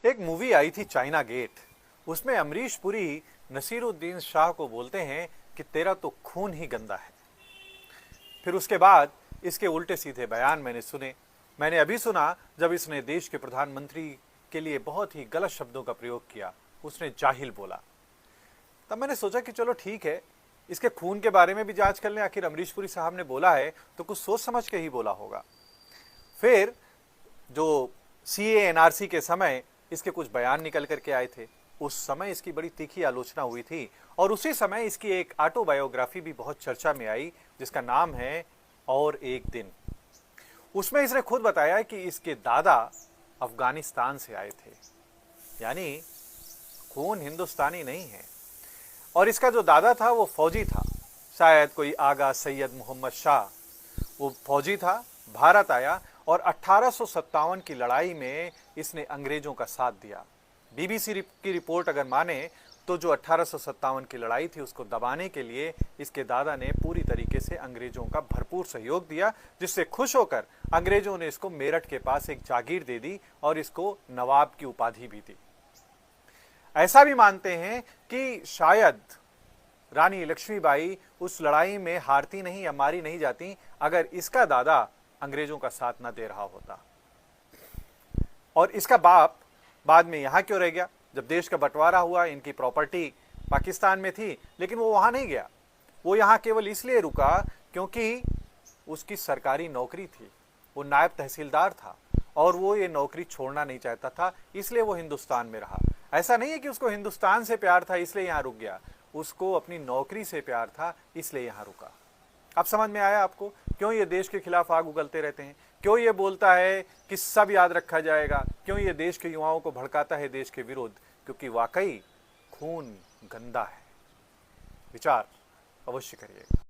एक मूवी आई थी China gate. उसमें अमरीश पुरी नसीरुद्दीन शाह को बोलते हैं कि तेरा तो खून ही गंदा है। फिर उसके बाद इसके उल्टे सीधे बयान मैंने सुने। मैंने अभी सुना जब इसने देश के प्रधानमंत्री के लिए बहुत ही गलत शब्दों का प्रयोग किया। उसने जाहिल बोला। तब मैंने सोचा कि चलो ठीक है, इसके खून के बारे में भी जांच कर लें। आखिर अमरीश पुरी साहब ने बोला है तो कुछ सोच समझ के ही बोला होगा। फिर जो सीए एनआरसी के समय इसके कुछ बयान निकल करके आए थे, उस समय इसकी बड़ी तीखी आलोचना हुई थी। और उसी समय इसकी एक ऑटोबायोग्राफी भी बहुत चर्चा में आई जिसका नाम है और एक दिन। उसमें इसने खुद बताया कि इसके दादा अफगानिस्तान से आए थे, यानी खून हिंदुस्तानी नहीं है। और इसका जो दादा था वो फौजी था, शायद कोई आगा सैयद मोहम्मद शाह। वो फौजी था, भारत आया और 1857 की लड़ाई में इसने अंग्रेजों का साथ दिया। बीबीसी की रिपोर्ट अगर माने तो जो 1857 की लड़ाई थी उसको दबाने के लिए इसके दादा ने पूरी तरीके से अंग्रेजों का भरपूर सहयोग दिया, जिससे खुश होकर अंग्रेजों ने इसको मेरठ के पास एक जागीर दे दी और इसको नवाब की उपाधि भी दी। ऐसा भी मानते हैं कि शायद रानी लक्ष्मीबाई उस लड़ाई में हारती नहीं या मारी नहीं जाती अगर इसका दादा अंग्रेजों का साथ न दे रहा होता। और इसका बाप बाद में यहां क्यों रह गया? जब देश का बंटवारा हुआ, इनकी प्रॉपर्टी पाकिस्तान में थी, लेकिन वो वहां नहीं गया। वो यहां केवल इसलिए रुका क्योंकि उसकी सरकारी नौकरी थी। वो नायब तहसीलदार था और वो ये नौकरी छोड़ना नहीं चाहता था, इसलिए वो हिंदुस्तान में रहा। ऐसा नहीं है कि उसको हिंदुस्तान से प्यार था इसलिए यहां रुक गया, उसको अपनी नौकरी से प्यार था इसलिए यहां रुका। अब समझ में आया आपको क्यों ये देश के खिलाफ आग उगलते रहते हैं? क्यों ये बोलता है कि सब याद रखा जाएगा? क्यों ये देश के युवाओं को भड़काता है देश के विरुद्ध? क्योंकि वाकई खून गंदा है। विचार अवश्य करिएगा।